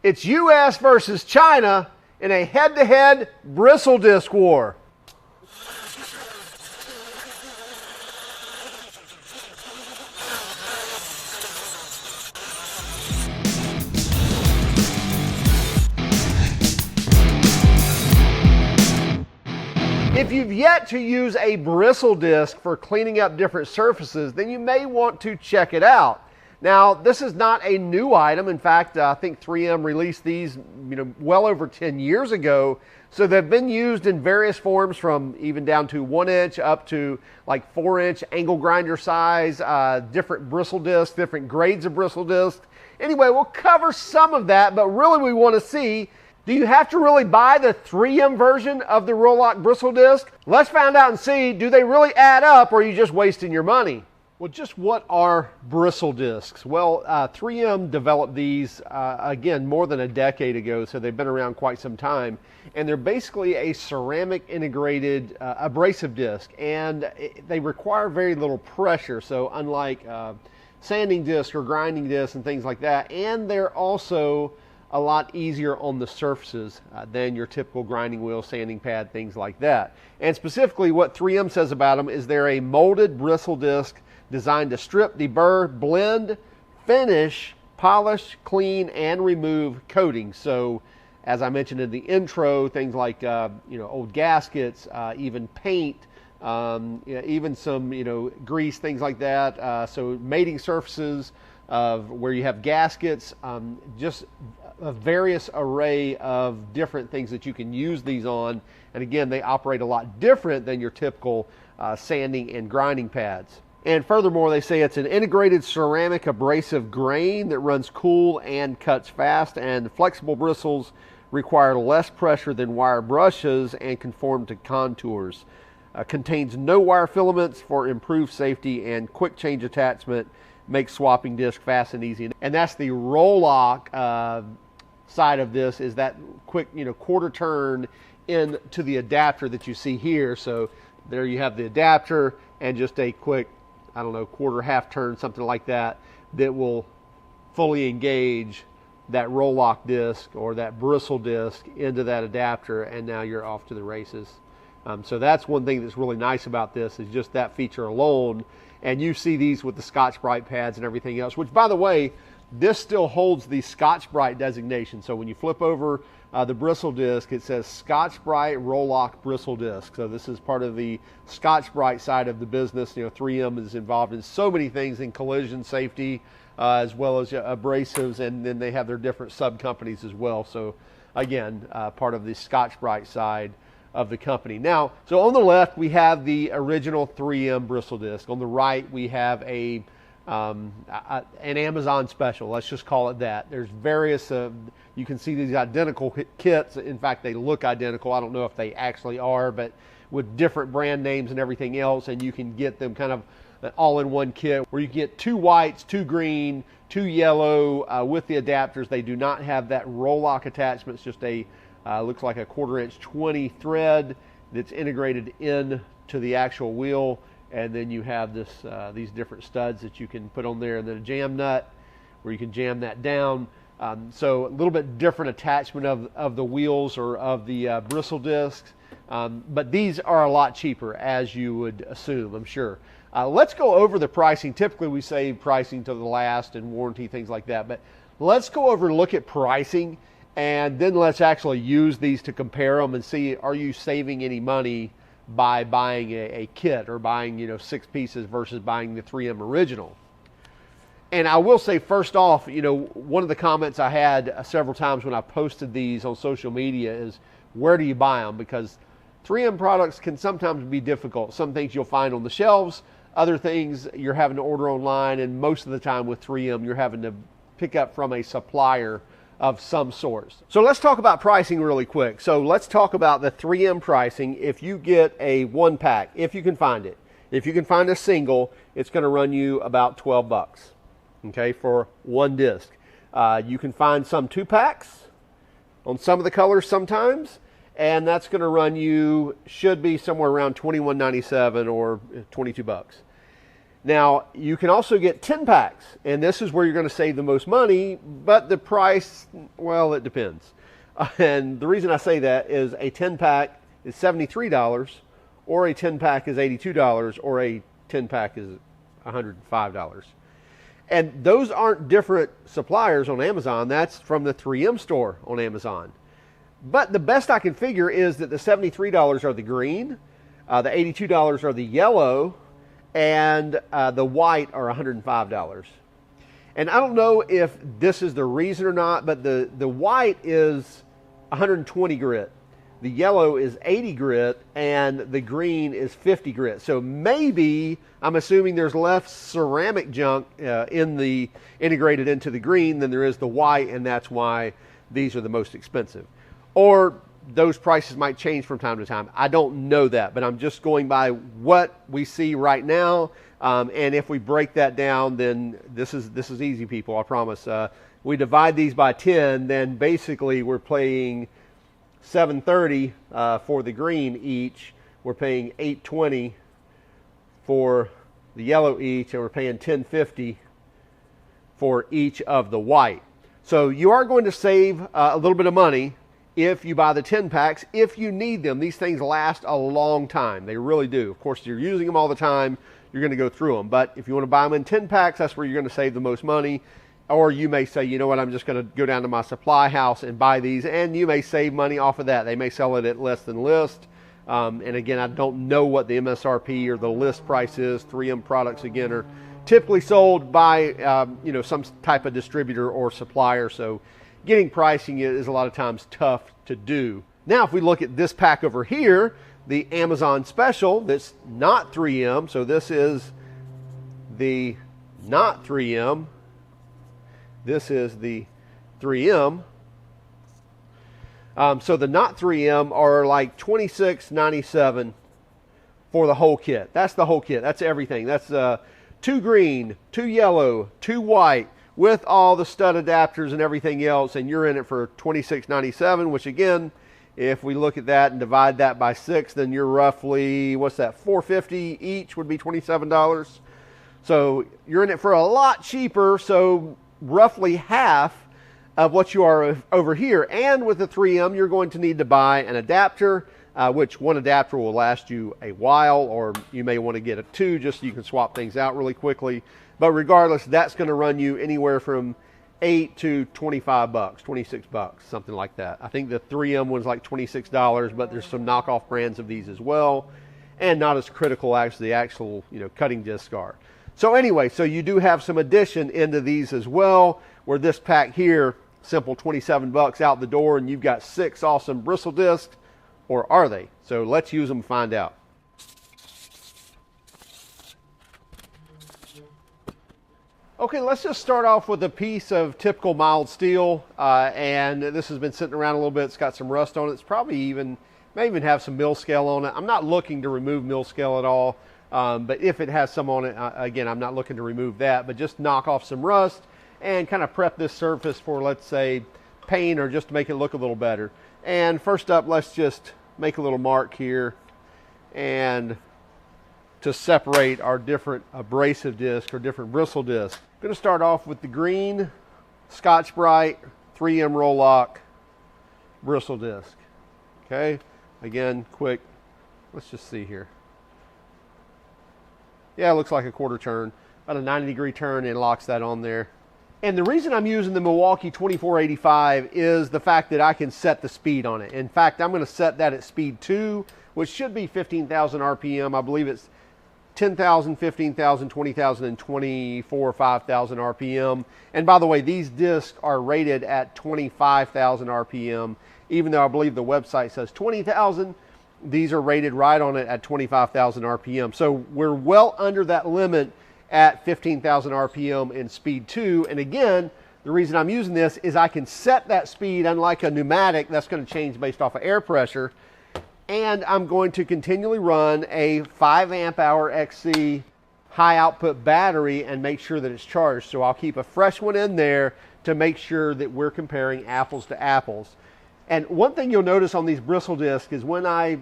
It's US versus China in a head-to-head bristle disc war. If you've yet to use a bristle disc for cleaning up different surfaces, then you may want to check it out. Now, this is not a new item. In fact, I think 3M released these well over 10 years ago. So they've been used in various forms, from even down to 1 inch up to like 4-inch angle grinder size, different bristle discs, different grades of bristle discs. Anyway, we'll cover some of that, but really we want to see, do you have to really buy the 3M version of the Roloc bristle disc? Let's find out and see, do they really add up, or are you just wasting your money? Well, just what are bristle discs? Well, 3M developed these, again, more than a decade ago, so they've been around quite some time. And they're basically a ceramic integrated abrasive disc, and they require very little pressure. So unlike sanding discs or grinding discs and things like that, and they're also a lot easier on the surfaces than your typical grinding wheel, sanding pad, things like that. And specifically what 3M says about them is they're a molded bristle disc designed to strip, deburr, blend, finish, polish, clean, and remove coatings. So as I mentioned in the intro, things like old gaskets, even paint, even some grease, things like that. So mating surfaces of where you have gaskets, just a various array of different things that you can use these on. And again, they operate a lot different than your typical sanding and grinding pads. And furthermore, they say it's an integrated ceramic abrasive grain that runs cool and cuts fast, and flexible bristles require less pressure than wire brushes and conform to contours. Contains no wire filaments for improved safety, and quick change attachment makes swapping disc fast and easy. And that's the Roloc side of this, is that quick quarter turn into the adapter that you see here. So there you have the adapter and just a quick, I don't know, quarter, half turn, something like that, that will fully engage that Roloc disc or that bristle disc into that adapter, and now you're off to the races. So that's one thing that's really nice about this, is just that feature alone. And you see these with the Scotch-Brite pads and everything else, which, by the way, this still holds the Scotch-Brite designation. So when you flip over the bristle disc, it says Scotch-Brite Roloc bristle disc. So this is part of the Scotch-Brite side of the business. 3M is involved in so many things in collision safety, as well as abrasives, and then they have their different sub-companies as well. So again, part of the Scotch-Brite side of the company. Now, so on the left, we have the original 3M bristle disc. On the right, we have an Amazon special. Let's just call it that. There's various, you can see these identical kits. In fact, they look identical. I don't know if they actually are, but with different brand names and everything else, and you can get them kind of all in one kit, where you get 2 whites, 2 green, 2 yellow with the adapters. They do not have that Roloc attachment. It's just a looks like a 1/4 inch 20 thread that's integrated into the actual wheel, and then you have this these different studs that you can put on there, and then a jam nut where you can jam that down. So a little bit different attachment of the wheels or of the bristle discs, but these are a lot cheaper, as you would assume, I'm sure. Let's go over the pricing. Typically we say pricing to the last and warranty, things like that, but let's go over and look at pricing, and then let's actually use these to compare them and see, are you saving any money by buying a kit, or buying 6 pieces versus buying the 3M original. And I will say, first off, one of the comments I had several times when I posted these on social media is, where do you buy them? Because 3M products can sometimes be difficult. Some things you'll find on the shelves, other things you're having to order online, and most of the time with 3M you're having to pick up from a supplier of some sort. So let's talk about pricing really quick. So let's talk about the 3M pricing. If you get a 1-pack, if you can find it, if you can find a single, it's going to run you about $12, okay, for 1 disc. You can find some 2-packs on some of the colors sometimes, and that's going to run you, should be somewhere around $21.97 or $22. Now, you can also get 10 packs, and this is where you're going to save the most money, but the price, well, it depends. And the reason I say that is a 10 pack is $73, or a 10 pack is $82, or a 10 pack is $105. And those aren't different suppliers on Amazon. That's from the 3M store on Amazon. But the best I can figure is that the $73 are the green, the $82 are the yellow, and the white are $105. And I don't know if this is the reason or not, but the white is 120 grit, the yellow is 80 grit, and the green is 50 grit. So maybe, I'm assuming there's less ceramic junk integrated into the green than there is the white, and that's why these are the most expensive. Or those prices might change from time to time. I don't know that, but I'm just going by what we see right now. And if we break that down, then this is easy, people, I promise. We divide these by 10, then basically we're paying $730 for the green each. We're paying $820 for the yellow each, and we're paying $1050 for each of the white. So you are going to save a little bit of money if you buy the 10 packs, if you need them. These things last a long time. They really do. Of course, if you're using them all the time, you're going to go through them. But if you want to buy them in 10 packs, that's where you're going to save the most money. Or you may say, you know what, I'm just going to go down to my supply house and buy these, and you may save money off of that. They may sell it at less than list. And again, I don't know what the MSRP or the list price is. 3M products, again, are typically sold by some type of distributor or supplier. So getting pricing is a lot of times tough to do. Now, if we look at this pack over here, the Amazon special that's not 3M. So this is the not 3M. This is the 3M. So the not 3M are like $26.97 for the whole kit. That's the whole kit. That's everything. That's 2 green, 2 yellow, 2 white, with all the stud adapters and everything else, and you're in it for $26.97, which again, if we look at that and divide that by 6, then you're roughly, what's that, $4.50 each would be $27. So you're in it for a lot cheaper, so roughly half of what you are over here. And with the 3M, you're going to need to buy an adapter, which one adapter will last you a while, or you may want to get a 2 just so you can swap things out really quickly. But regardless, that's going to run you anywhere from $8 to $25, 26 bucks, something like that. I think the 3M one's like $26, but there's some knockoff brands of these as well, and not as critical as the actual cutting disc are. So anyway, so you do have some addition into these as well, where this pack here, simple 27 bucks out the door, and you've got 6 awesome bristle discs, or are they? So let's use them and find out. Okay, let's just start off with a piece of typical mild steel, and this has been sitting around a little bit. It's got some rust on it. It's probably may even have some mill scale on it. I'm not looking to remove mill scale at all, but if it has some on it, again, I'm not looking to remove that, but just knock off some rust and kind of prep this surface for, let's say, paint, or just to make it look a little better. And first up, let's just make a little mark here and to separate our different abrasive disc or different bristle disc. I'm going to start off with the green Scotch-Brite 3M Roloc bristle disc. Okay, again, quick, let's just see here. Yeah, it looks like a quarter turn, about a 90-degree turn, and locks that on there. And the reason I'm using the Milwaukee 2485 is the fact that I can set the speed on it. In fact, I'm going to set that at speed 2, which should be 15,000 RPM. I believe it's 10,000, 15,000, 20,000, and 24 or 5,000 RPM. And by the way, these discs are rated at 25,000 RPM, even though I believe the website says 20,000. These are rated right on it at 25,000 RPM. So we're well under that limit at 15,000 RPM in speed 2. And again, the reason I'm using this is I can set that speed, unlike a pneumatic that's going to change based off of air pressure. And I'm going to continually run a 5 amp hour XC high output battery and make sure that it's charged. So I'll keep a fresh one in there to make sure that we're comparing apples to apples. And one thing you'll notice on these bristle discs is when I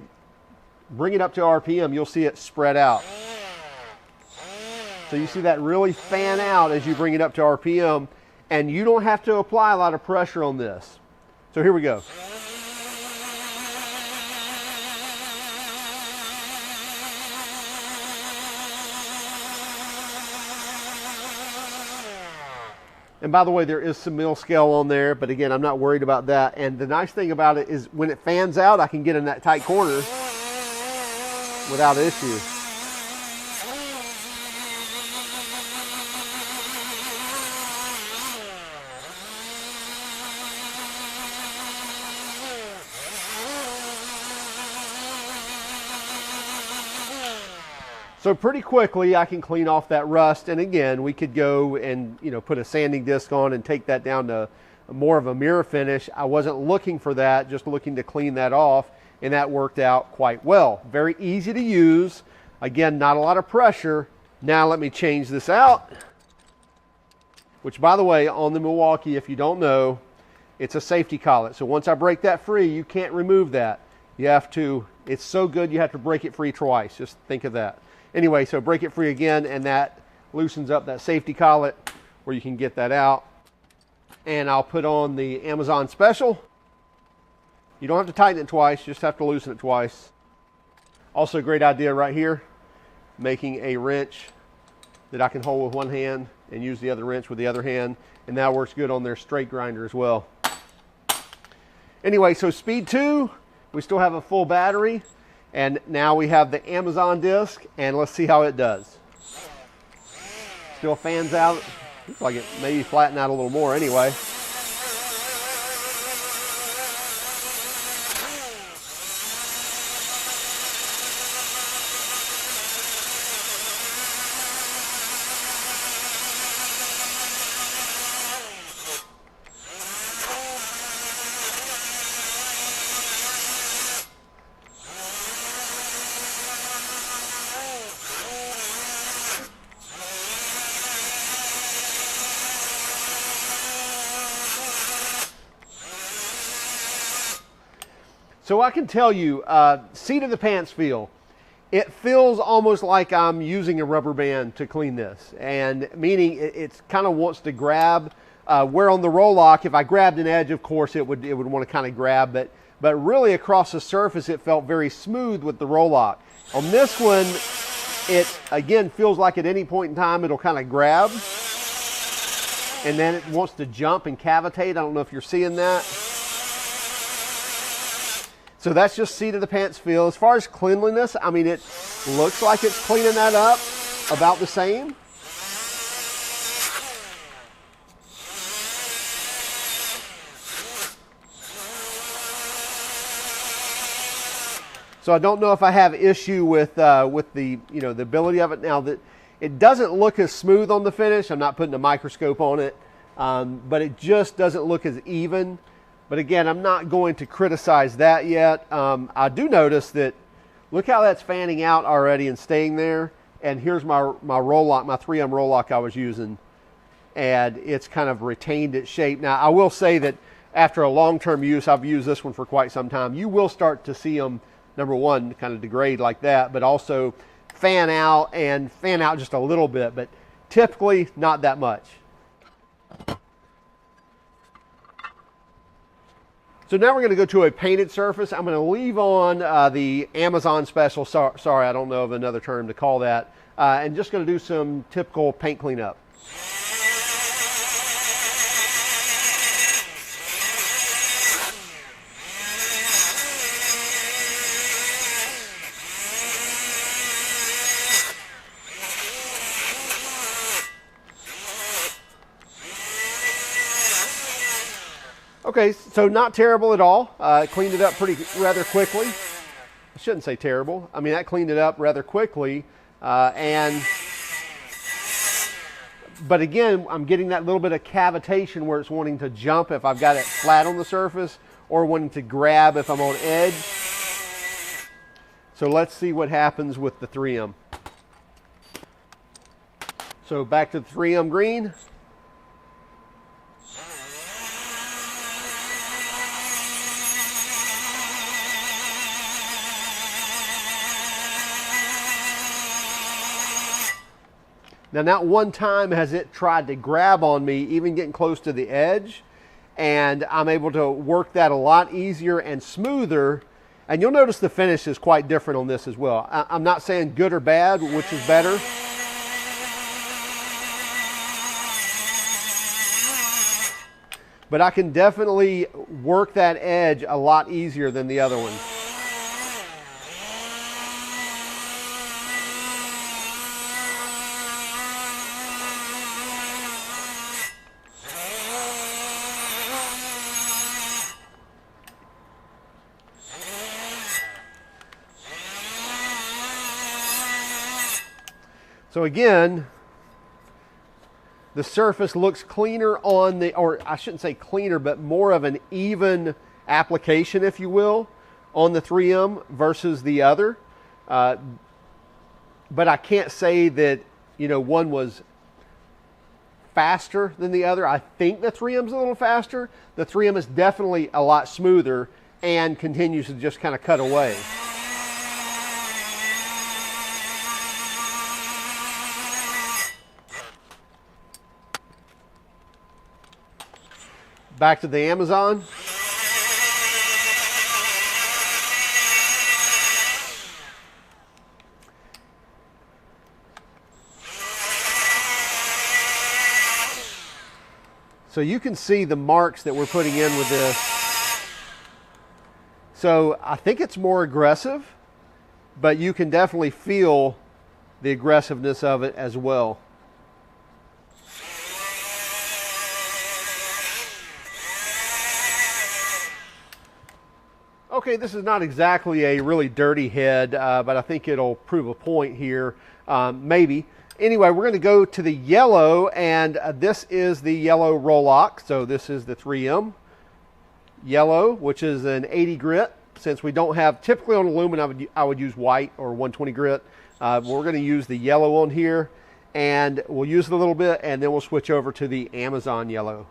bring it up to RPM, you'll see it spread out. So you see that really fan out as you bring it up to RPM, and you don't have to apply a lot of pressure on this. So here we go. And by the way, there is some mill scale on there, but again, I'm not worried about that. And the nice thing about it is when it fans out, I can get in that tight corner without issue. So pretty quickly I can clean off that rust, and again we could go and put a sanding disc on and take that down to more of a mirror finish. I wasn't looking for that, just looking to clean that off, and that worked out quite well. Very easy to use. Again, not a lot of pressure. Now let me change this out, which by the way, on the Milwaukee, if you don't know, it's a safety collet. So once I break that free, you can't remove that. You have to, it's so good you have to break it free twice. Just think of that. Anyway, so break it free again, and that loosens up that safety collet where you can get that out. And I'll put on the Amazon Special. You don't have to tighten it twice, you just have to loosen it twice. Also a great idea right here, making a wrench that I can hold with one hand and use the other wrench with the other hand, and that works good on their straight grinder as well. Anyway, so speed 2, we still have a full battery. And now we have the Amazon disc, and let's see how it does. Still fans out. Looks like it maybe flatten out a little more anyway. So I can tell you, seat of the pants feel. It feels almost like I'm using a rubber band to clean this, and meaning it kind of wants to grab. Where on the Roloc, if I grabbed an edge, of course it would want to kind of grab, but really across the surface it felt very smooth with the Roloc. On this one, it again feels like at any point in time it'll kind of grab, and then it wants to jump and cavitate. I don't know if you're seeing that. So that's just seat of the pants feel. As far as cleanliness, I mean, it looks like it's cleaning that up about the same. So I don't know if I have issue with the the ability of it. Now that it doesn't look as smooth on the finish, I'm not putting a microscope on it, but it just doesn't look as even. But again, I'm not going to criticize that yet. I do notice that, look how that's fanning out already and staying there. And here's my Roloc, my 3M Roloc I was using. And it's kind of retained its shape. Now, I will say that after a long-term use, I've used this one for quite some time, you will start to see them, number one, kind of degrade like that, but also fan out just a little bit, but typically not that much. So now we're going to go to a painted surface. I'm going to leave on the Amazon Special. Sorry, I don't know of another term to call that. And just going to do some typical paint cleanup. Okay, so not terrible at all. Cleaned it up rather quickly. I shouldn't say terrible. I mean, that cleaned it up rather quickly. But again, I'm getting that little bit of cavitation where it's wanting to jump if I've got it flat on the surface, or wanting to grab if I'm on edge. So let's see what happens with the 3M. So back to the 3M green. Now, not one time has it tried to grab on me, even getting close to the edge, and I'm able to work that a lot easier and smoother. And you'll notice the finish is quite different on this as well. I'm not saying good or bad, which is better. But I can definitely work that edge a lot easier than the other one. So again, the surface looks cleaner on the, or I shouldn't say cleaner, but more of an even application, if you will, on the 3M versus the other. But I can't say that, you know, one was faster than the other. I think the 3M's a little faster. The 3M is definitely a lot smoother and continues to just kind of cut away. Back to the Amazon. So you can see the marks that we're putting in with this. So I think it's more aggressive, but you can definitely feel the aggressiveness of it as well. Okay, this is not exactly a really dirty head, but I think it'll prove a point here, maybe. Anyway, we're going to go to the yellow, and this is the yellow Roloc. So this is the 3M yellow, which is an 80 grit. Since we don't have, typically on aluminum, I would use white or 120 grit. But we're going to use the yellow on here, and we'll use it a little bit, and then we'll switch over to the Amazon yellow.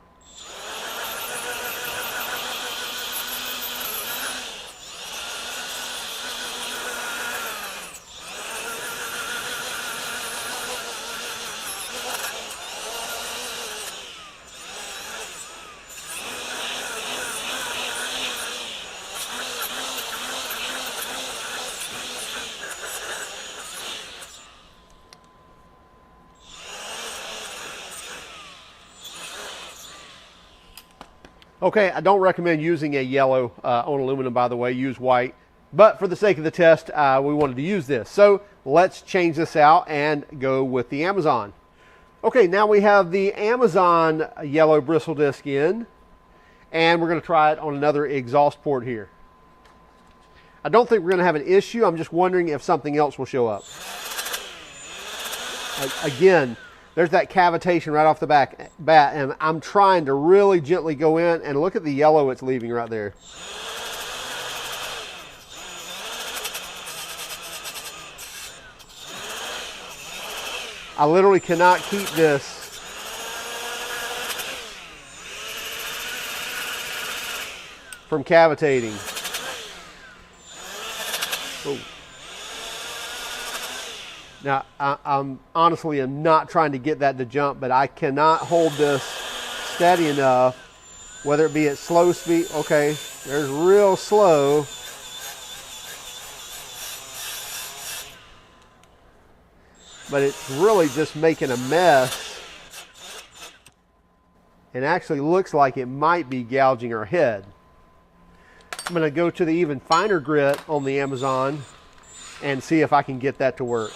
Okay, I don't recommend using a yellow on aluminum, by the way. Use white. But for the sake of the test, we wanted to use this. So let's change this out and go with the Amazon. Okay, now we have the Amazon yellow bristle disc in, and we're going to try it on another exhaust port here. I don't think we're going to have an issue. I'm just wondering if something else will show up. Again, there's that cavitation right off the bat, and I'm trying to really gently go in, and look at the yellow it's leaving right there. I literally cannot keep this from cavitating. Oh. Now, I'm honestly am not trying to get that to jump, but I cannot hold this steady enough, whether it be at slow speed. Okay, there's real slow. But it's really just making a mess. It actually looks like it might be gouging our head. I'm going to go to the even finer grit on the Amazon and see if I can get that to work.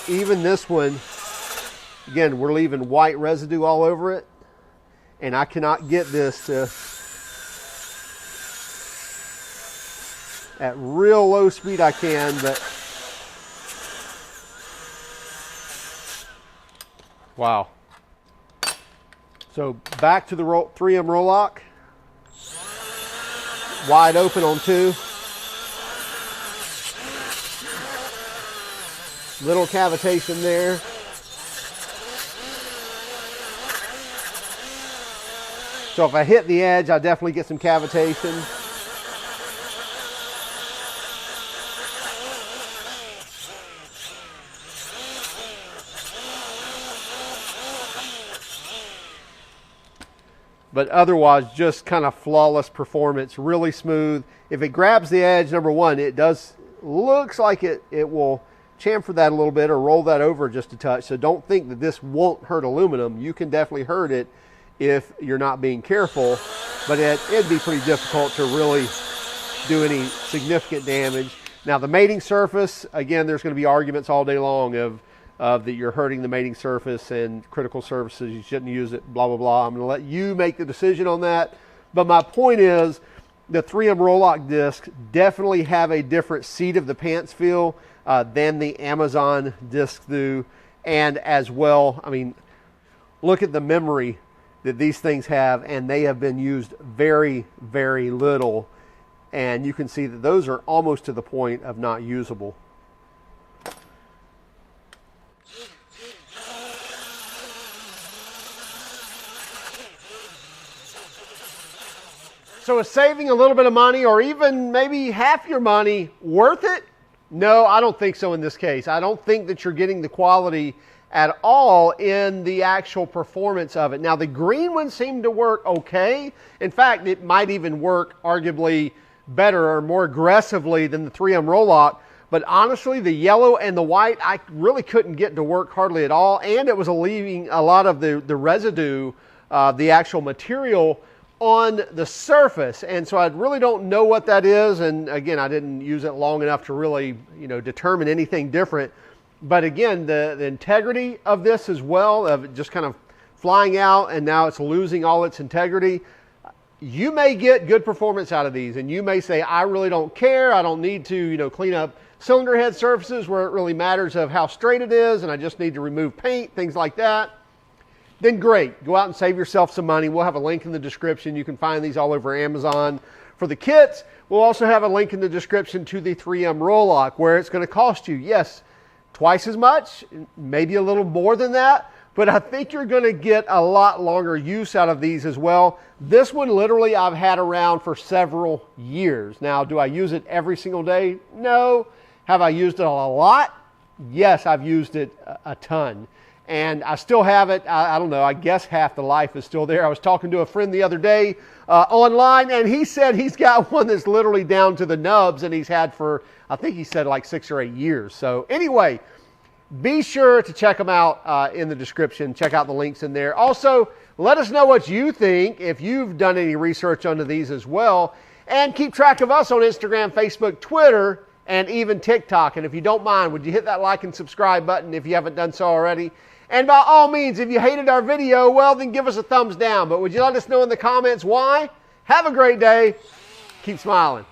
Even this one, again, we're leaving white residue all over it, and I cannot get this to, at real low speed I can, but wow. So back to the 3M Roloc, wide open on 2. Little cavitation there. So if I hit the edge, I definitely get some cavitation. But otherwise, just kind of flawless performance, really smooth. If it grabs the edge, number one, it does, looks like it will chamfer that a little bit or roll that over just a touch. So don't think that this won't hurt aluminum. You can definitely hurt it if you're not being careful, but it'd be pretty difficult to really do any significant damage. Now the mating surface, again, there's going to be arguments all day long of that you're hurting the mating surface and critical surfaces, you shouldn't use it, blah, blah, blah. I'm going to let you make the decision on that. But my point is the 3M Roloc discs definitely have a different seat of the pants feel than the Amazon discs do. And as well, I mean, look at the memory that these things have, and they have been used very, very little. And you can see that those are almost to the point of not usable. So is saving a little bit of money or even maybe half your money worth it? No, I don't think so in this case. I don't think that you're getting the quality at all in the actual performance of it. Now the green ones seem to work okay. In fact, it might even work arguably better or more aggressively than the 3M Roloc. But honestly, the yellow and the white, I really couldn't get to work hardly at all. And it was leaving a lot of the residue, the actual material on the surface. And so I really don't know what that is. And again, I didn't use it long enough to really, determine anything different. But again, the integrity of this as well, of it just kind of flying out and now it's losing all its integrity. You may get good performance out of these and you may say, I really don't care. I don't need to, clean up cylinder head surfaces where it really matters of how straight it is and I just need to remove paint, things like that. Then great, go out and save yourself some money. We'll have a link in the description. You can find these all over Amazon. For the kits, we'll also have a link in the description to the 3M Roloc where it's going to cost you, yes, twice as much, maybe a little more than that, but I think you're going to get a lot longer use out of these as well. This one literally I've had around for several years. Now, do I use it every single day? No. Have I used it a lot? Yes, I've used it a ton. And I still have it, I don't know, I guess half the life is still there. I was talking to a friend the other day online, and he said he's got one that's literally down to the nubs, and he's had for, I think he said like 6 or 8 years. So anyway, be sure to check them out in the description. Check out the links in there. Also, let us know what you think, if you've done any research onto these as well. And keep track of us on Instagram, Facebook, Twitter, and even TikTok. And if you don't mind, would you hit that like and subscribe button if you haven't done so already? And by all means, if you hated our video, well, then give us a thumbs down. But would you let us know in the comments why? Have a great day. Keep smiling.